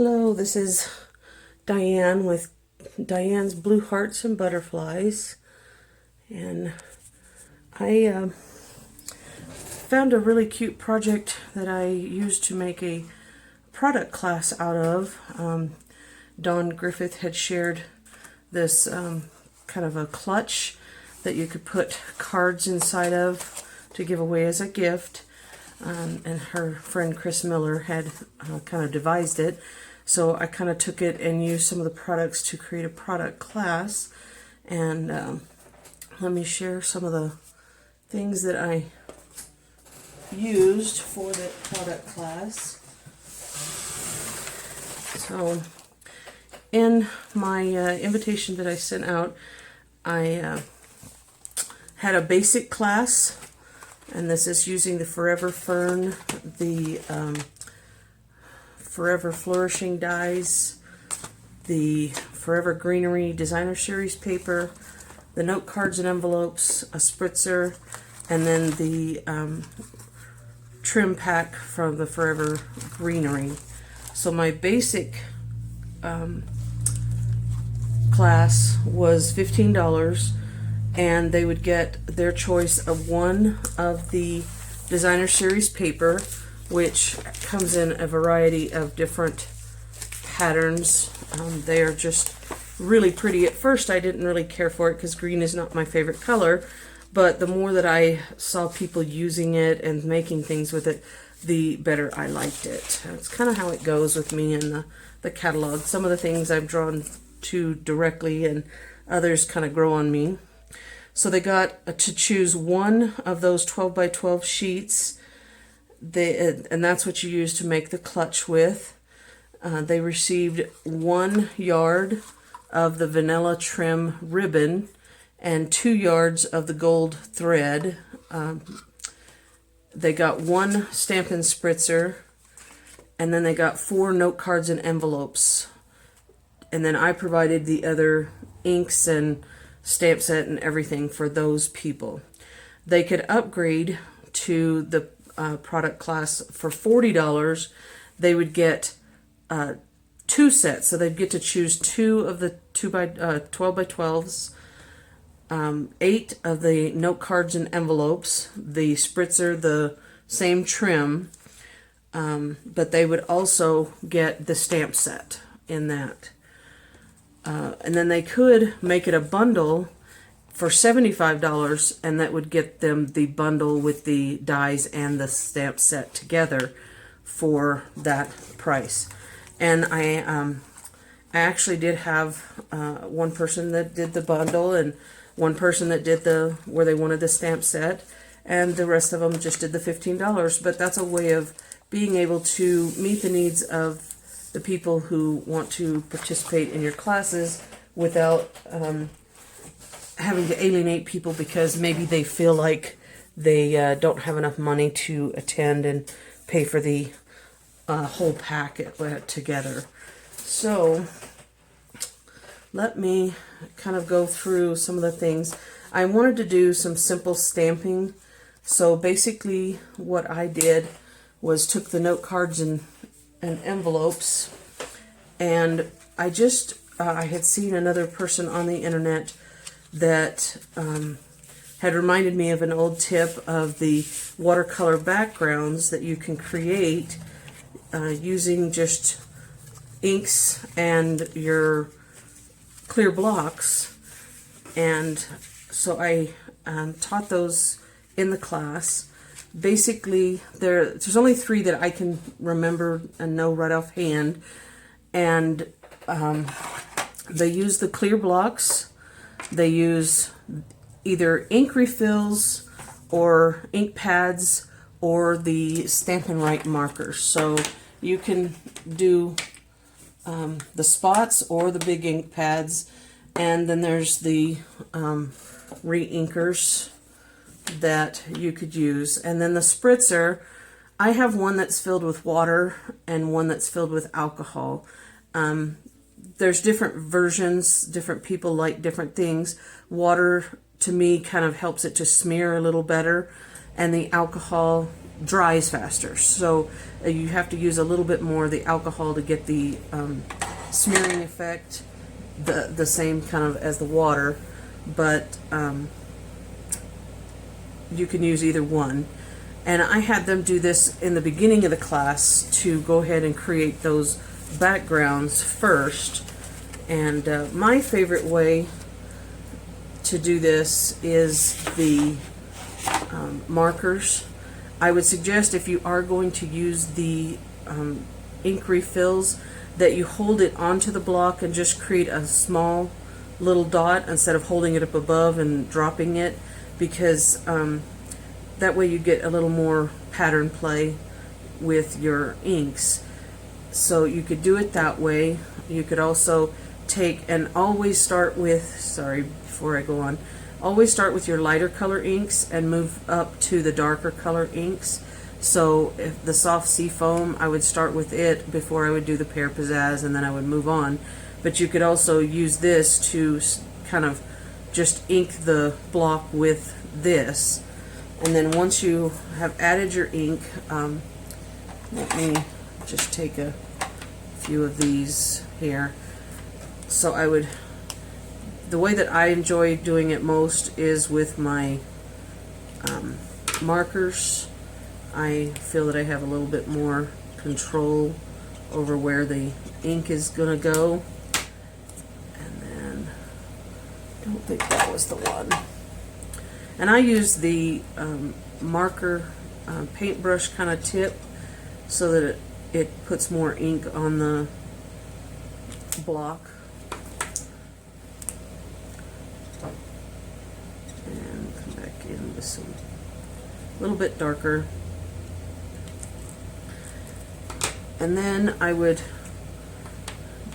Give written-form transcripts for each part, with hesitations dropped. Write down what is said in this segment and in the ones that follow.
Hello, this is Diane with Diane's Blue Hearts and Butterflies, and I found a really cute project that I used to make a product class out of. Dawn Griffith had shared this kind of a clutch that you could put cards inside of to give away as a gift, and her friend Chris Miller had kind of devised it. So I kind of took it and used some of the products to create a product class. And let me share some of the things that I used for the product class. So in my invitation that I sent out, I had a basic class, and this is using the Forever Fern, the Forever Flourishing dies, the Forever Greenery Designer Series paper, the note cards and envelopes, a spritzer, and then the trim pack from the Forever Greenery. So my basic class was $15, and they would get their choice of one of the Designer Series paper, which comes in a variety of different patterns. They are just really pretty. At first I didn't really care for it because green is not my favorite color, but the more that I saw people using it and making things with it, the better I liked it. It's kind of how it goes with me in the catalog. Some of the things I'm drawn to directly and others kind of grow on me. So they got to choose one of those 12 by 12 sheets. And that's what you use to make the clutch with. They received 1 yard of the vanilla trim ribbon and 2 yards of the gold thread. They got 1 Stampin' Spritzer, and then they got 4 note cards and envelopes. And then I provided the other inks and stamp set and everything for those people. They could upgrade to the product class for $40. They would get 2 sets, so they'd get to choose 2 of the 12 by 12s, 8 of the note cards and envelopes, the spritzer, the same trim, but they would also get the stamp set in that. And then they could make it a bundle for $75, and that would get them the bundle with the dies and the stamp set together for that price. And I actually did have one person that did the bundle and one person that did where they wanted the stamp set, and the rest of them just did the $15. But that's a way of being able to meet the needs of the people who want to participate in your classes without having to alienate people because maybe they feel like they don't have enough money to attend and pay for the whole packet together. So let me kind of go through some of the things. I wanted to do some simple stamping. So basically what I did was took the note cards and envelopes, and I had seen another person on the internet that had reminded me of an old tip of the watercolor backgrounds that you can create using just inks and your clear blocks. And so I taught those in the class. Basically, there's only 3 that I can remember and know right offhand, and they use the clear blocks. They use either ink refills or ink pads or the Stampin' Right markers. So you can do the spots or the big ink pads, and then there's the re-inkers that you could use. And then the spritzer, I have one that's filled with water and one that's filled with alcohol. There's different versions, different people like different things. Water to me kind of helps it to smear a little better, and the alcohol dries faster. So you have to use a little bit more of the alcohol to get the smearing effect, the same kind of as the water, but you can use either one. And I had them do this in the beginning of the class to go ahead and create those backgrounds first. And my favorite way to do this is the markers. I would suggest, if you are going to use the ink refills, that you hold it onto the block and just create a small little dot instead of holding it up above and dropping it, because that way you get a little more pattern play with your inks. So you could do it that way. You could also take and always start with, sorry, before I go on, always start with your lighter color inks and move up to the darker color inks. So if the soft sea foam, I would start with it before I would do the pear pizzazz, and then I would move on. But you could also use this to kind of just ink the block with this. And then once you have added your ink, let me just take a few of these here. So I would, the way that I enjoy doing it most is with my markers. I feel that I have a little bit more control over where the ink is going to go. And then, I don't think that was the one. And I use the marker paintbrush kind of tip so that it puts more ink on the block. And come back in with some, a little bit darker. And then I would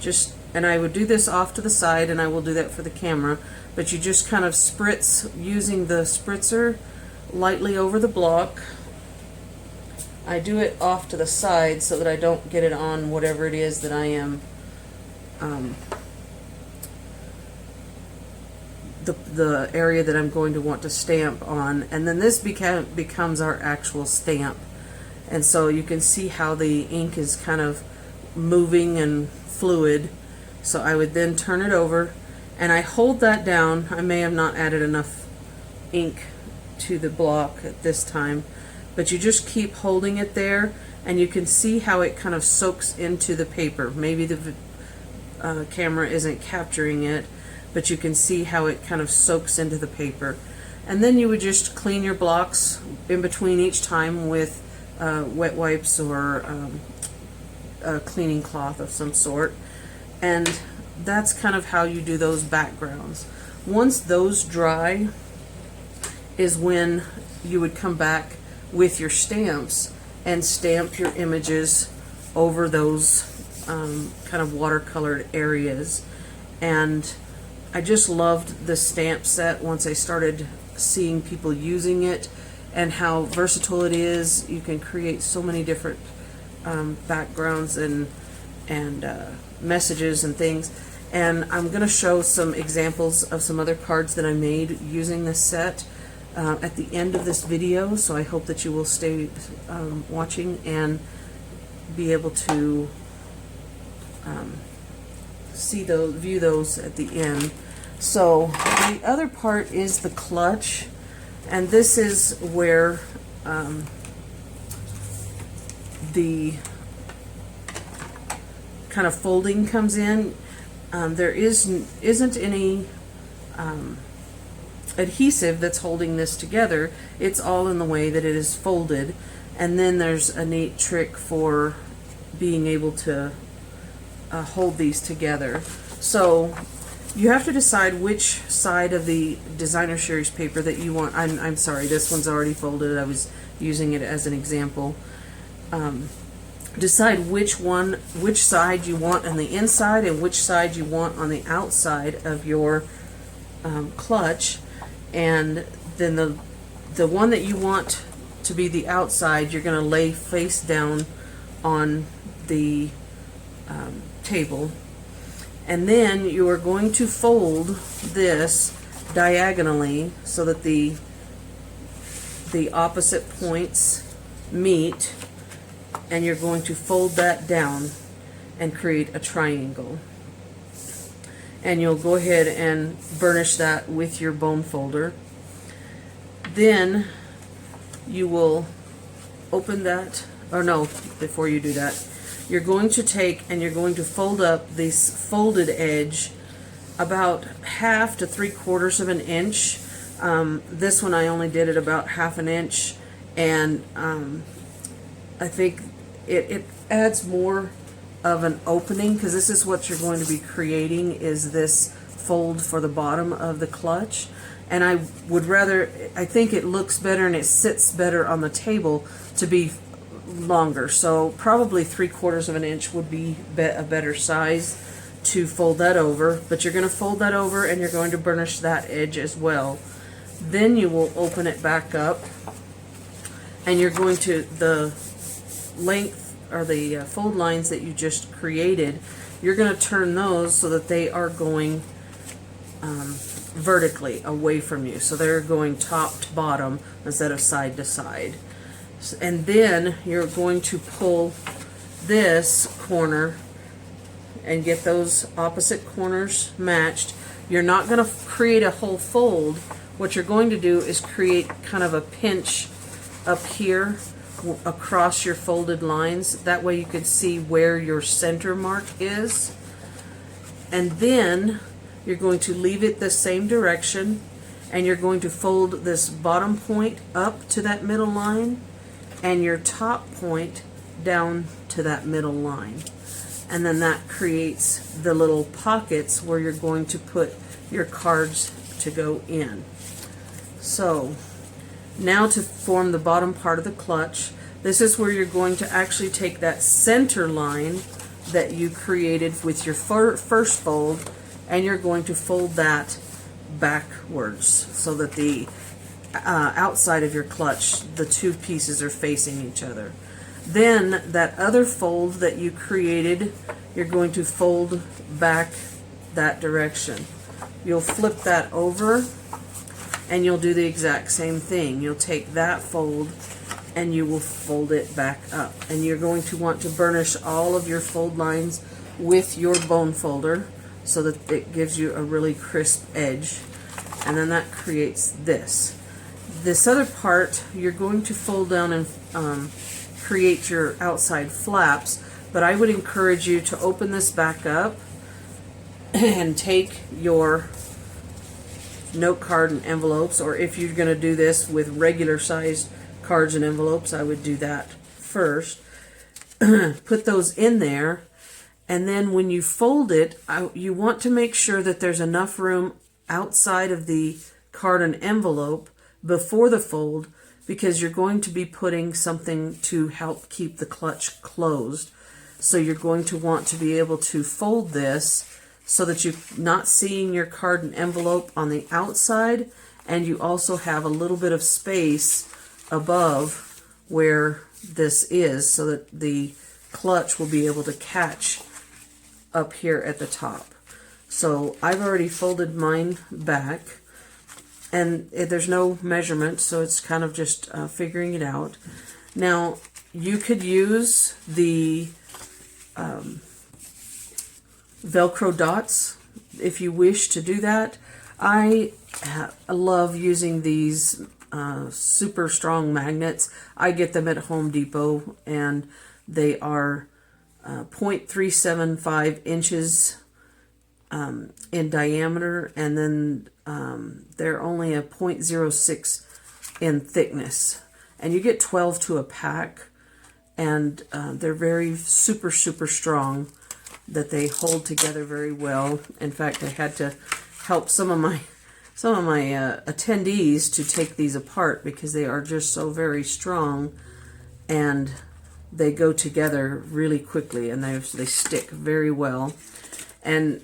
just, and I would do this off to the side, and I will do that for the camera, but you just kind of spritz using the spritzer lightly over the block. I do it off to the side so that I don't get it on whatever it is that I am the area that I'm going to want to stamp on, and then this becomes our actual stamp. And so you can see how the ink is kind of moving and fluid. So I would then turn it over, and I hold that down. I may have not added enough ink to the block at this time, but you just keep holding it there, and you can see how it kind of soaks into the paper. Maybe the camera isn't capturing it, but you can see how it kind of soaks into the paper. And then you would just clean your blocks in between each time with wet wipes or a cleaning cloth of some sort. And that's kind of how you do those backgrounds. Once those dry is when you would come back with your stamps and stamp your images over those kind of watercolored areas. And I just loved the stamp set once I started seeing people using it, and how versatile it is. You can create so many different backgrounds and messages and things. And I'm going to show some examples of some other cards that I made using this set at the end of this video, so I hope that you will stay watching and be able to view those at the end. So the other part is the clutch, and this is where the kind of folding comes in. There isn't any adhesive that's holding this together. It's all in the way that it is folded, and then there's a neat trick for being able to hold these together. So you have to decide which side of the designer series paper that you want. I'm sorry, this one's already folded. I was using it as an example. Decide which side you want on the inside and which side you want on the outside of your clutch, and then the one that you want to be the outside, you're going to lay face down on the table, and then you are going to fold this diagonally so that the opposite points meet, and you're going to fold that down and create a triangle. And you'll go ahead and burnish that with your bone folder. Then you will open that, or no, before you do that, you're going to take and you're going to fold up this folded edge about 1/2 to 3/4 of an inch. This one I only did it about 1/2 inch, and I think it adds more of an opening, because this is what you're going to be creating, is this fold for the bottom of the clutch. And I would rather, I think it looks better and it sits better on the table to be longer. So probably 3/4 of an inch would be a better size to fold that over. But you're going to fold that over and you're going to burnish that edge as well. Then you will open it back up, and you're going to, the length or the fold lines that you just created, you're going to turn those so that they are going vertically away from you. So they're going top to bottom instead of side to side. And then you're going to pull this corner and get those opposite corners matched. You're not going to create a whole fold. What you're going to do is create kind of a pinch up here across your folded lines. That way you can see where your center mark is. And then you're going to leave it the same direction, and you're going to fold this bottom point up to that middle line and your top point down to that middle line. And then that creates the little pockets where you're going to put your cards to go in. So now to form the bottom part of the clutch, this is where you're going to actually take that center line that you created with your first fold, and you're going to fold that backwards so that the outside of your clutch, the two pieces are facing each other. Then that other fold that you created, you're going to fold back that direction. You'll flip that over and you'll do the exact same thing. You'll take that fold and you will fold it back up. And you're going to want to burnish all of your fold lines with your bone folder so that it gives you a really crisp edge. And then that creates this. This other part, you're going to fold down and create your outside flaps, but I would encourage you to open this back up and take your note card and envelopes, or if you're going to do this with regular sized cards and envelopes, I would do that first. Put those in there, and then when you fold it, you want to make sure that there's enough room outside of the card and envelope before the fold, because you're going to be putting something to help keep the clutch closed. So you're going to want to be able to fold this so that you're not seeing your card and envelope on the outside, and you also have a little bit of space above where this is so that the clutch will be able to catch up here at the top. So I've already folded mine back, and there's no measurement, so it's kind of just figuring it out. Now, you could use the Velcro dots if you wish to do that. I love using these super strong magnets. I get them at Home Depot, and they are 0.375 inches in diameter, and then they're only a 0.06 in thickness, and you get 12 to a pack, and they're very super strong, that they hold together very well. In fact, I had to help some of my attendees to take these apart because they are just so very strong, and they go together really quickly, and they stick very well. And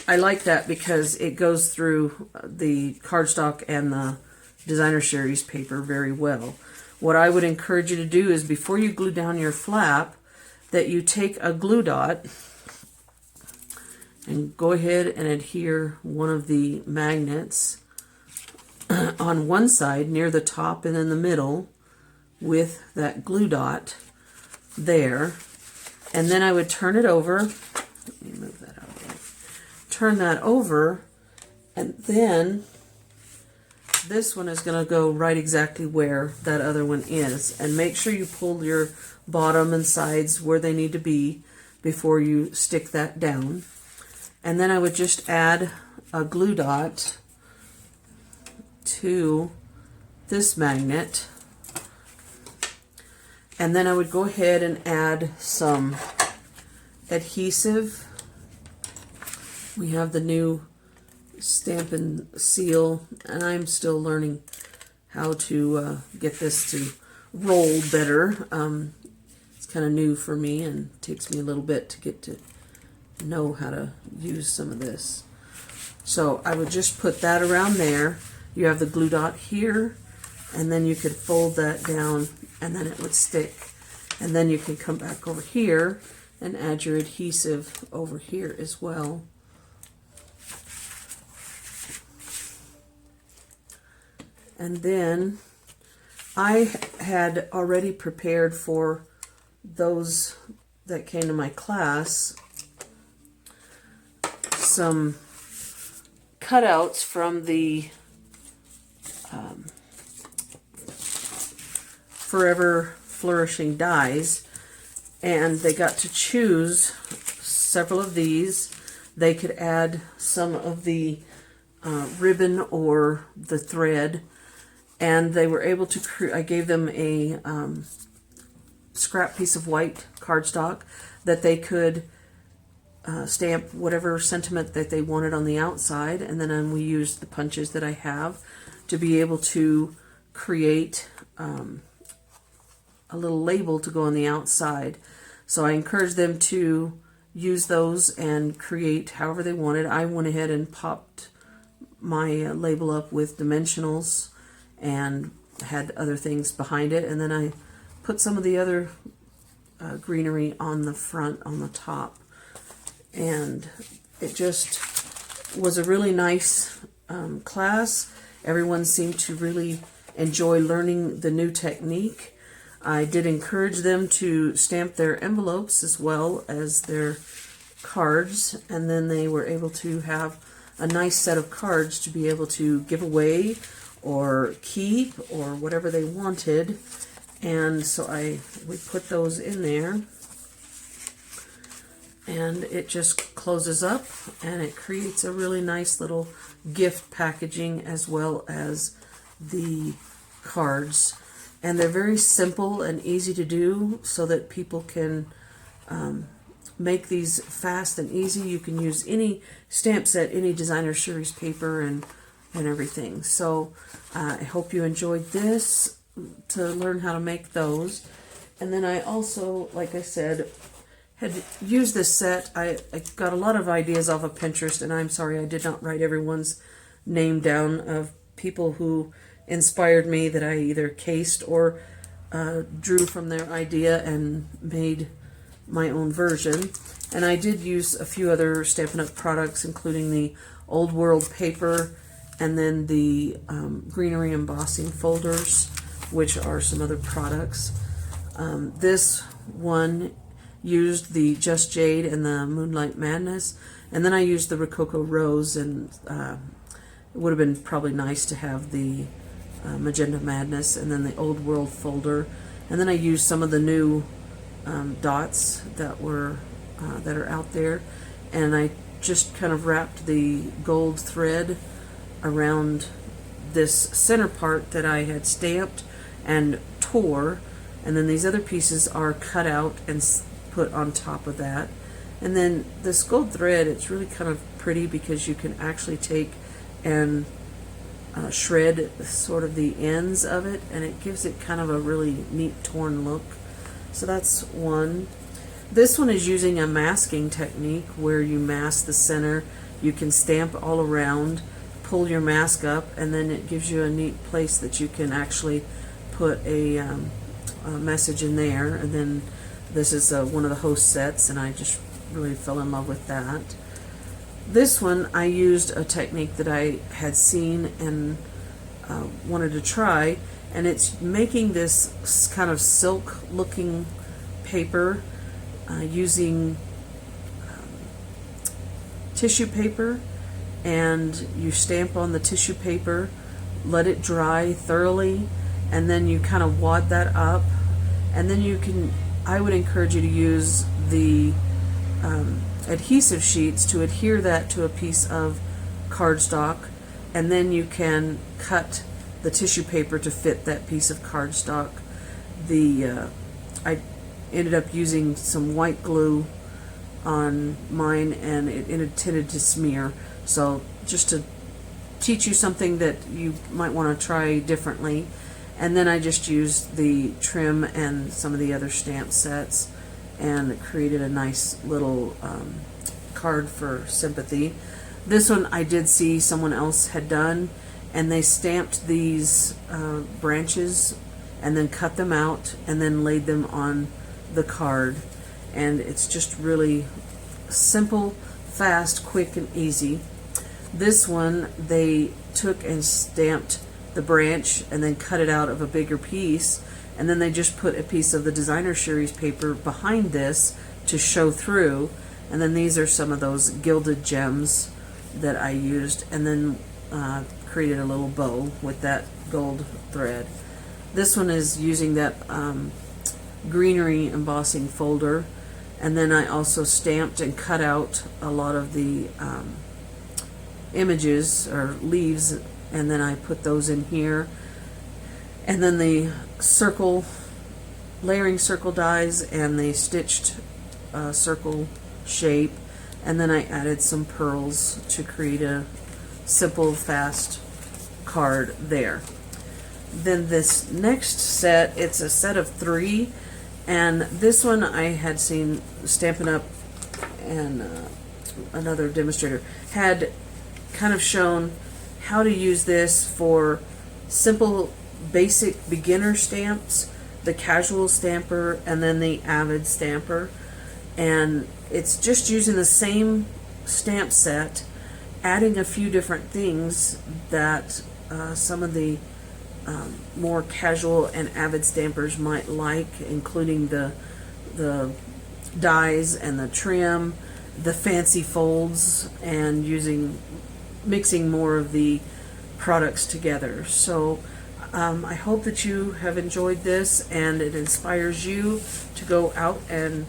I like that because it goes through the cardstock and the designer series paper very well. What I would encourage you to do is, before you glue down your flap, that you take a glue dot and go ahead and adhere one of the magnets on one side near the top and in the middle with that glue dot there. And then I would turn it over. Let me move that out of the way. Turn that over, and then this one is going to go right exactly where that other one is. And make sure you pull your bottom and sides where they need to be before you stick that down. And then I would just add a glue dot to this magnet. And then I would go ahead and add some adhesive. We have the new Stamp and Seal, and I'm still learning how to get this to roll better. It's kind of new for me and takes me a little bit to get to know how to use some of this. So I would just put that around there. You have the glue dot here, and then you could fold that down and then it would stick. And then you can come back over here and add your adhesive over here as well. And then I had already prepared for those that came to my class some cutouts from the Forever Flourishing dies, and they got to choose several of these. They could add some of the ribbon or the thread, and they were able to I gave them a scrap piece of white cardstock that they could stamp whatever sentiment that they wanted on the outside, and then we used the punches that I have to be able to create a little label to go on the outside. So I encouraged them to use those and create however they wanted. I went ahead and popped my label up with dimensionals and had other things behind it, and then I put some of the other greenery on the front, on the top, and it just was a really nice class. Everyone seemed to really enjoy learning the new technique. I did encourage them to stamp their envelopes as well as their cards, and then they were able to have a nice set of cards to be able to give away or keep or whatever they wanted. And so we put those in there, and it just closes up and it creates a really nice little gift packaging as well as the cards. And they're very simple and easy to do so that people can make these fast and easy. You can use any stamp set, any designer series paper, and everything. So I hope you enjoyed this to learn how to make those. And then I also, like I said, had used this set. I got a lot of ideas off of Pinterest, and I'm sorry I did not write everyone's name down of people who inspired me that I either cased or drew from their idea and made my own version. And I did use a few other Stampin' Up! Products, including the Old World paper and then the Greenery embossing folders, which are some other products. This one used the Just Jade and the Moonlight Madness, and then I used the Rococo Rose, and it would have been probably nice to have the Magenta Madness, and then the Old World folder, and then I used some of the new dots that are out there, and I just kind of wrapped the gold thread around this center part that I had stamped and tore, and then these other pieces are cut out and put on top of that. And then this gold thread, it's really kind of pretty because you can actually take and shred sort of the ends of it, and it gives it kind of a really neat torn look. So that's one. This one is using a masking technique where you mask the center. You can stamp all around, pull your mask up, and then it gives you a neat place that you can actually put a message in there. And then this is one of the host sets, and I just really fell in love with that. This one, I used a technique that I had seen and wanted to try, and it's making this kind of silk looking paper using tissue paper, and you stamp on the tissue paper, let it dry thoroughly, and then you kind of wad that up, and then you can, I would encourage you to use the adhesive sheets to adhere that to a piece of cardstock, and then you can cut the tissue paper to fit that piece of cardstock. I ended up using some white glue on mine, and it tended to smear. So just to teach you something that you might want to try differently. And then I just used the trim and some of the other stamp sets and created a nice little card for sympathy. This one I did see someone else had done, and they stamped these branches and then cut them out and then laid them on the card. And it's just really simple, fast, quick, and easy. This one, they took and stamped the branch and then cut it out of a bigger piece, and then they just put a piece of the designer series paper behind this to show through. And then these are some of those gilded gems that I used, and then created a little bow with that gold thread. This one is using that Greenery embossing folder, and then I also stamped and cut out a lot of the images or leaves, and then I put those in here. And then the layering circle dies and the stitched circle shape, and then I added some pearls to create a simple, fast card there. Then this next set, it's a set of 3, and this one I had seen Stampin' Up! And another demonstrator had kind of shown how to use this for simple, basic beginner stamps, the casual stamper, and then the avid stamper. And it's just using the same stamp set, adding a few different things that some of the more casual and avid stampers might like, including the dies and the trim, the fancy folds, and mixing more of the products together. So I hope that you have enjoyed this and it inspires you to go out and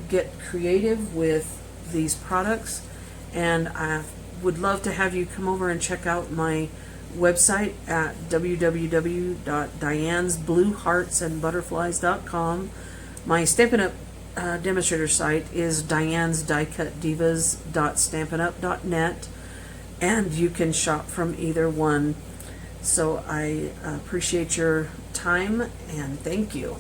get creative with these products. And I would love to have you come over and check out my website at www.dianesblueheartsandbutterflies.com. My Stampin' Up! Demonstrator site is dianesdiecutdivas.stampinup.net, and you can shop from either one. So I appreciate your time, and thank you.